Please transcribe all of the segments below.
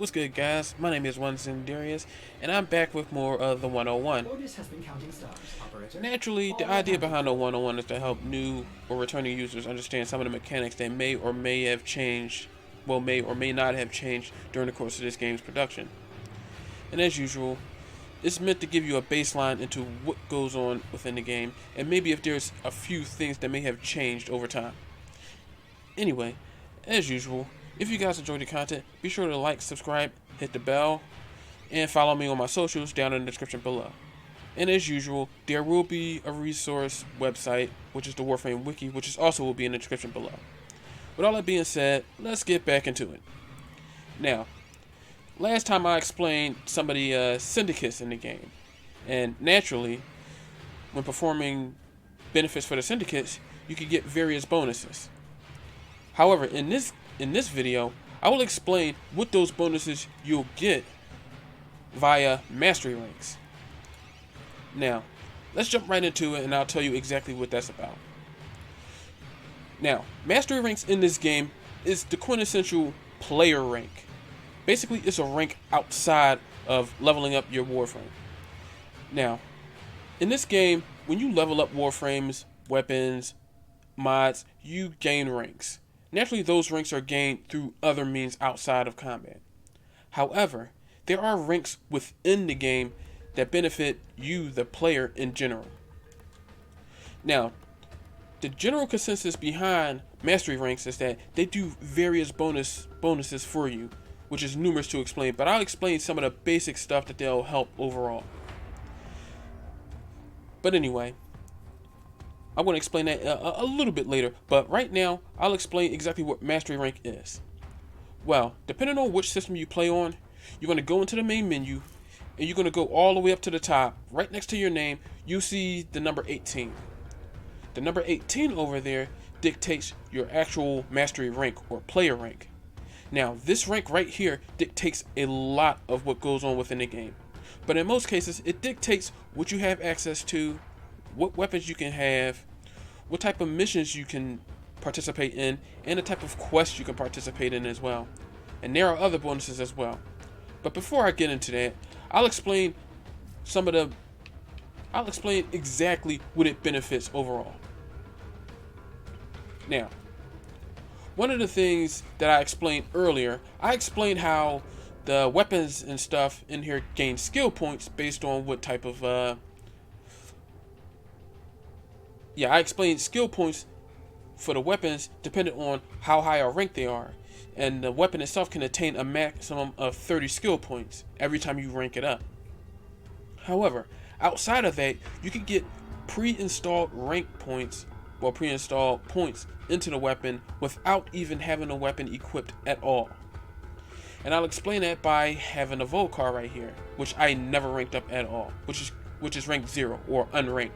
What's good, guys? My name is Darius, and I'm back with more of the 101. Orbis has been counting stars, operator. Naturally, the All idea accounted behind the for. 101 is to help new or returning users understand some of the mechanics that may or may have changed, may or may not have changed during the course of this game's production. And as usual, it's meant to give you a baseline into what goes on within the game, and maybe if there's a few things that may have changed over time. Anyway, as usual, if you guys enjoyed the content, be sure to like, subscribe, hit the bell, and follow me on my socials down in the description below. And as usual, there will be a resource website, which is the Warframe wiki, which is also will be in the description below. With all that being said, let's get back into it. Now, last time I explained some of the syndicates in the game, and naturally, when performing benefits for the syndicates, you can get various bonuses. However, in this video, I will explain what those bonuses you'll get via mastery ranks. Now, let's jump right into it and I'll tell you exactly what that's about. Now, mastery ranks in this game is the quintessential player rank. Basically, it's a rank outside of leveling up your Warframe. Now, in this game, when you level up Warframes, weapons, mods, you gain ranks. Naturally, those ranks are gained through other means outside of combat. However, there are ranks within the game that benefit you, the player, in general. Now, the general consensus behind mastery ranks is that they do various bonuses for you, which is numerous to explain, but I'll explain some of the basic stuff that they'll help overall. But anyway, I'm going to explain that a little bit later, but right now, I'll explain exactly what mastery rank is. Well, depending on which system you play on, you're going to go into the main menu, and you're going to go all the way up to the top. Right next to your name, you see the number 18. The number 18 over there dictates your actual mastery rank or player rank. Now, this rank right here dictates a lot of what goes on within the game. But in most cases, it dictates what you have access to, what weapons you can have, what type of missions you can participate in, and the type of quests you can participate in as well. And there are other bonuses as well. But before I get into that, I'll explain exactly what it benefits overall. Now, one of the things that I explained earlier, I explained how the weapons and stuff in here gain skill points based on what type of I explained skill points for the weapons depending on how high a rank they are. And the weapon itself can attain a maximum of 30 skill points every time you rank it up. However, outside of that, you can get pre-installed rank points, pre-installed points into the weapon without even having the weapon equipped at all. And I'll explain that by having a Volcar right here, which I never ranked up at all, which is rank 0 or unranked.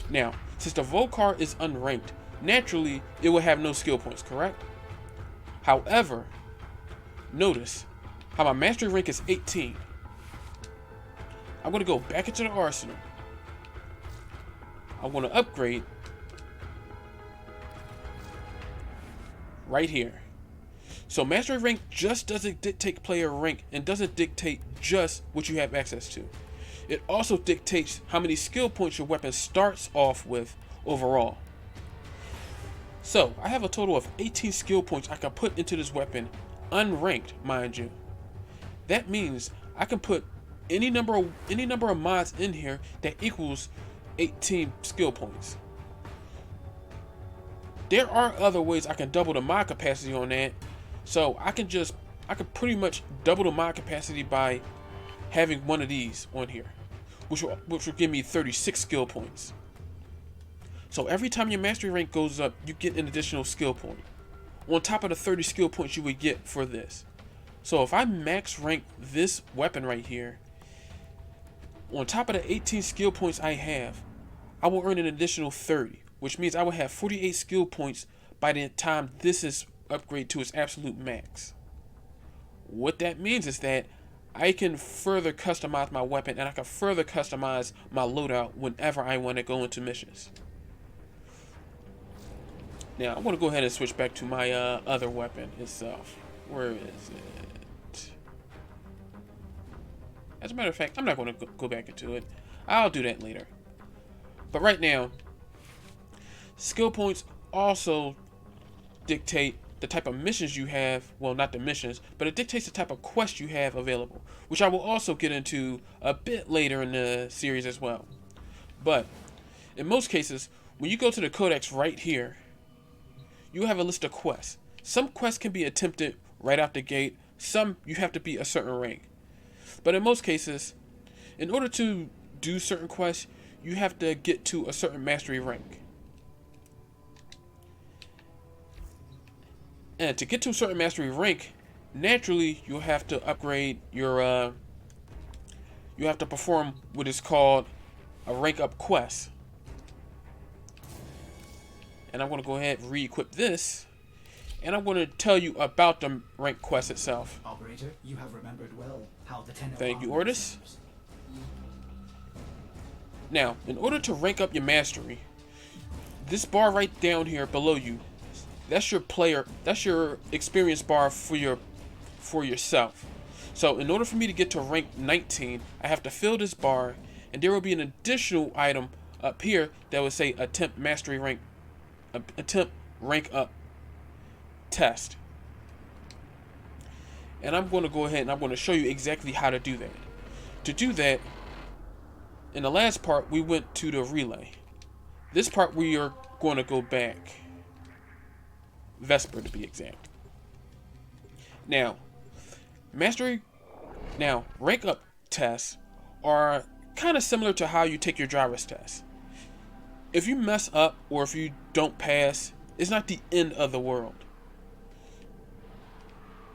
Now, since the Volcar is unranked, naturally it will have no skill points, correct? However, notice how my mastery rank is 18. I'm going to go back into the arsenal. I want to upgrade right here. So mastery rank just doesn't dictate player rank and doesn't dictate just what you have access to. It also dictates how many skill points your weapon starts off with overall. So I have a total of 18 skill points I can put into this weapon, unranked, mind you. That means I can put any number of mods in here that equals 18 skill points. There are other ways I can double the mod capacity on that, so I can pretty much double the mod capacity by having one of these on here, which will give me 36 skill points. So every time your mastery rank goes up, you get an additional skill point on top of the 30 skill points you would get for this. So if I max rank this weapon right here, on top of the 18 skill points I have, I will earn an additional 30, which means I will have 48 skill points by the time this is upgraded to its absolute max. What that means is that I can further customize my weapon and I can further customize my loadout whenever I want to go into missions. Now, I'm going to go ahead and switch back to my other weapon itself, Where is it? As a matter of fact, I'm not going to go back into it. I'll do that later. But right now, skill points also dictate the type of missions you have. Well, not the missions, but it dictates the type of quest you have available, which I will also get into a bit later in the series as well. But in most cases, when you go to the codex right here, you have a list of quests. Some quests can be attempted right out the gate. Some you have to be a certain rank. But in most cases, in order to do certain quests, you have to get to a certain mastery rank. And to get to a certain mastery rank, naturally you'll have to upgrade your you have to perform what is called a rank up quest. And I'm going to go ahead and re-equip this, and I'm going to tell you about the rank quest itself. Operator, you have remembered well how the 10 Thank you, Ortis. Now, in order to rank up your mastery, this bar right down here below you, that's your experience bar for yourself. So in order for me to get to rank 19, I have to fill this bar, and there will be an additional item up here that will say attempt rank up test. And I'm going to go ahead and I'm going to show you exactly how to do that. To do that, in the last part we went to the relay. This part we are going to go back. Vesper to be exact. Now, rank up tests are kind of similar to how you take your driver's test. If you mess up or if you don't pass, it's not the end of the world.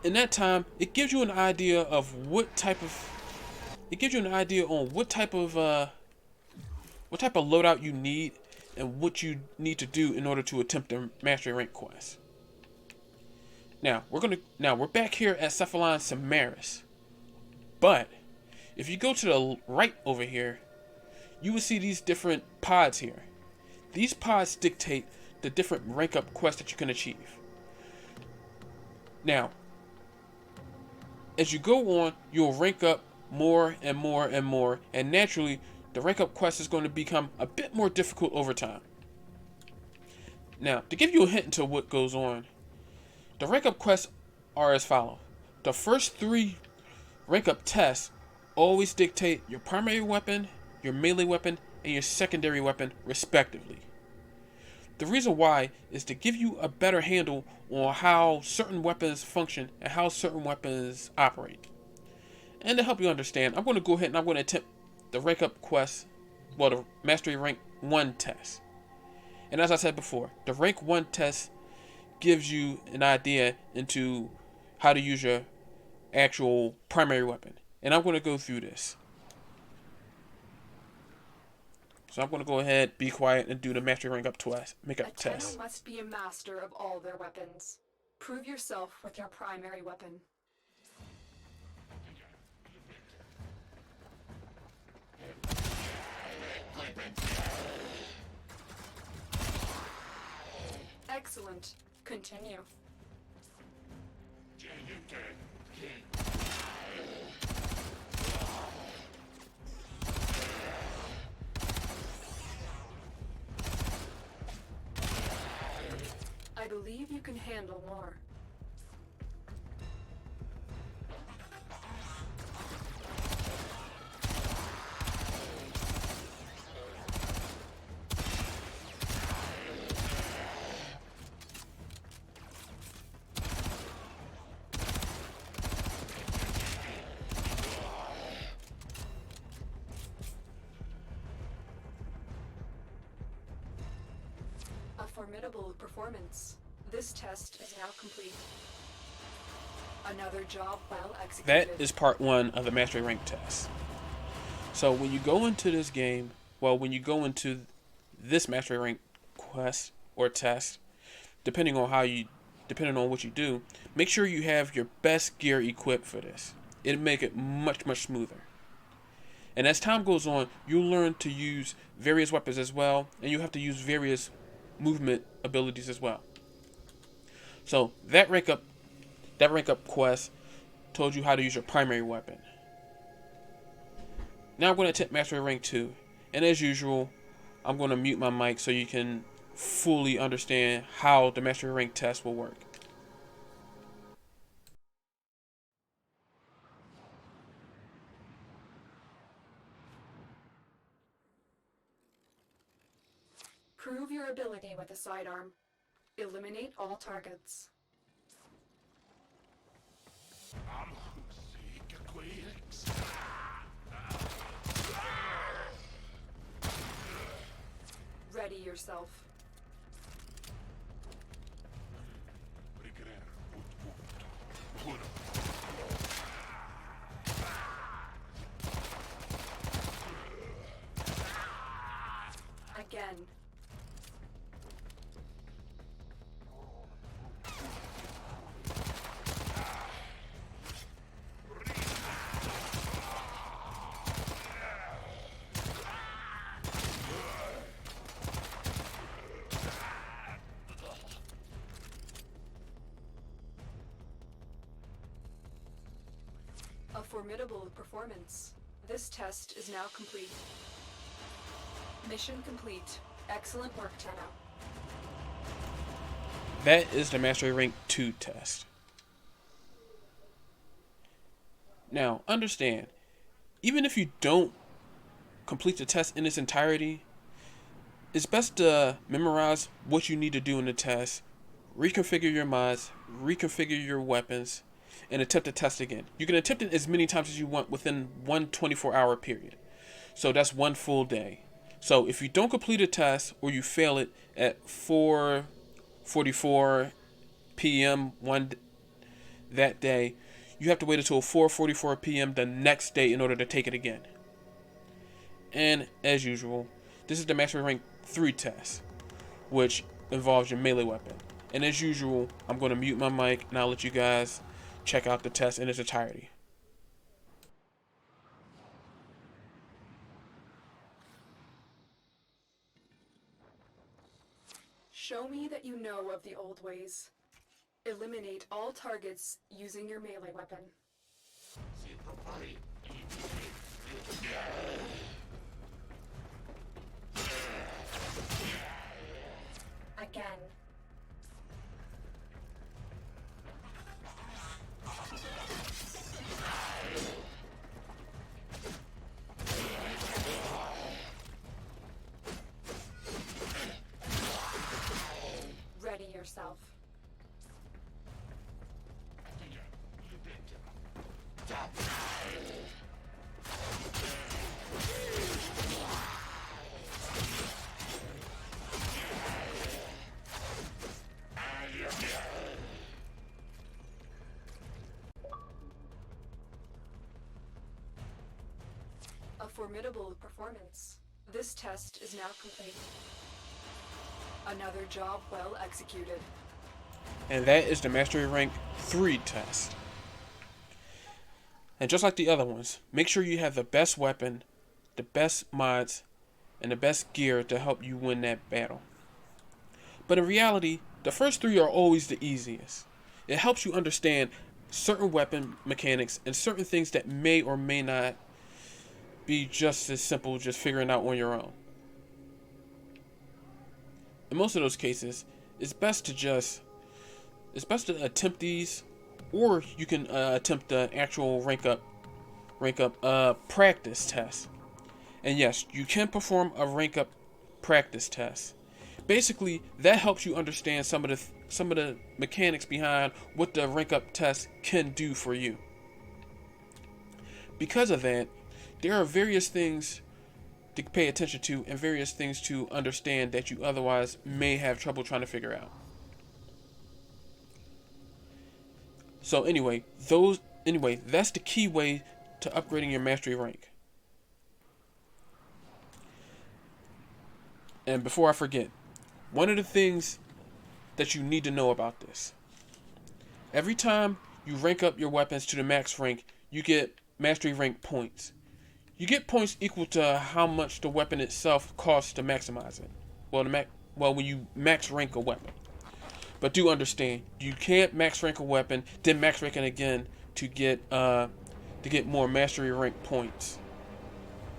In that time, it gives you an idea of what type of loadout you need and what you need to do in order to attempt the mastery rank quest. Now we're back here at Cephalon Samaris. But if you go to the right over here, you will see these different pods here. These pods dictate the different rank up quests that you can achieve. Now, as you go on, you'll rank up more and more and more, and naturally, the rank up quest is going to become a bit more difficult over time. Now, to give you a hint into what goes on, the rank up quests are as follows. The first 3 rank up tests always dictate your primary weapon, your melee weapon, and your secondary weapon, respectively. The reason why is to give you a better handle on how certain weapons function and how certain weapons operate. And to help you understand, I'm going to go ahead and I'm going to attempt the rank up quest, well, the mastery rank 1 test. And as I said before, the rank 1 test gives you an idea into how to use your actual primary weapon. And I'm going to go through this. So I'm going to go ahead, be quiet, and do the mastery rank up test. A must be a master of all their weapons. Prove yourself with your primary weapon. Excellent. Continue. I believe you can handle more. A formidable performance. This test is now complete. Another job well executed. That is part 1 of the mastery rank test. So when you go into this game, when you go into this mastery rank quest or test, depending on what you do, make sure you have your best gear equipped for this. It'll make it much smoother. And as time goes on, you'll learn to use various weapons as well, and you have to use various movement abilities as well. So that rank up that rank up quest told you how to use your primary weapon. Now I'm going to attempt Mastery Rank 2. And as usual, I'm going to mute my mic so you can fully understand how the Mastery Rank test will work. Prove your ability with a sidearm. Eliminate all targets. Ready yourself. Again. A formidable performance. This test is now complete. Mission complete. Excellent work, Tenno. That is the Mastery Rank 2 test. Now, understand, even if you don't complete the test in its entirety, it's best to memorize what you need to do in the test, reconfigure your mods, reconfigure your weapons, and attempt the test again. You can attempt it as many times as you want within one 24-hour period. So that's one full day. So if you don't complete a test or you fail it at 4:44 p.m. that day, you have to wait until 4:44 p.m. the next day in order to take it again. And as usual, this is the Mastery Rank 3 test, which involves your melee weapon. And as usual, I'm going to mute my mic and I'll let you guys check out the test in its entirety. Show me that you know of the old ways. Eliminate all targets using your melee weapon. Again. Ready yourself. A formidable performance. This test is now complete. Another job well executed. And that is the Mastery Rank 3 test. And just like the other ones, make sure you have the best weapon, the best mods, and the best gear to help you win that battle. But in reality, the first 3 are always the easiest. It helps you understand certain weapon mechanics and certain things that may or may not be just as simple just figuring out on your own. In most of those cases, it's best to attempt these, or you can attempt the actual rank up practice test. And yes, you can perform a rank up practice test. Basically, that helps you understand some of the mechanics behind what the rank up test can do for you. Because of that, there are various things to pay attention to and various things to understand that you otherwise may have trouble trying to figure out. So anyway, that's the key way to upgrading your mastery rank. And before I forget, one of the things that you need to know about this: every time you rank up your weapons to the max rank, you get mastery rank points. You get points equal to how much the weapon itself costs to maximize it. Well, when you max rank a weapon. But do understand, you can't max rank a weapon, then max rank it again to get more mastery rank points.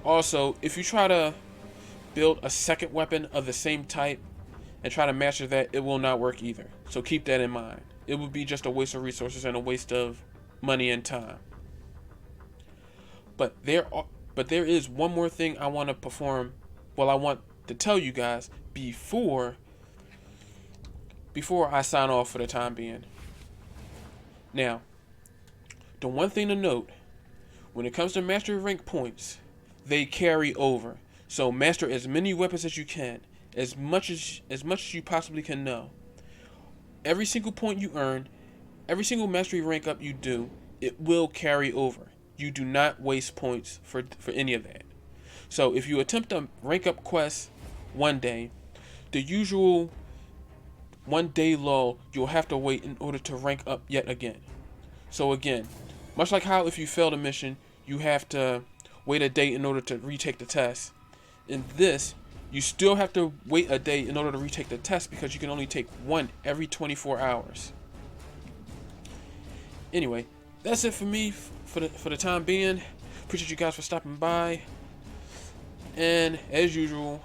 Also, if you try to build a second weapon of the same type and try to master that, it will not work either. So keep that in mind. It would be just a waste of resources and a waste of money and time. But there is one more thing I want to perform. Well, I want to tell you guys before I sign off for the time being. Now, the one thing to note, when it comes to mastery rank points, they carry over. So master as many weapons as you can, as much as you possibly can know. Every single point you earn, every single mastery rank up you do, it will carry over. You do not waste points for any of that. So if you attempt a rank up quest one day, the usual 1 day lull you'll have to wait in order to rank up yet again. So again, much like how if you fail a mission, you have to wait a day in order to retake the test. In this, you still have to wait a day in order to retake the test because you can only take one every 24 hours. Anyway, that's it for me for the time being. Appreciate you guys for stopping by. And as usual,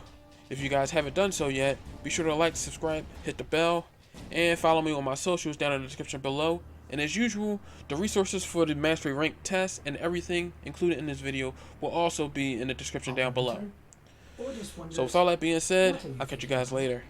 if you guys haven't done so yet, be sure to like, subscribe, hit the bell, and follow me on my socials down in the description below. And as usual, the resources for the mastery rank test and everything included in this video will also be in the description down below. So with all that being said, I'll catch you guys later.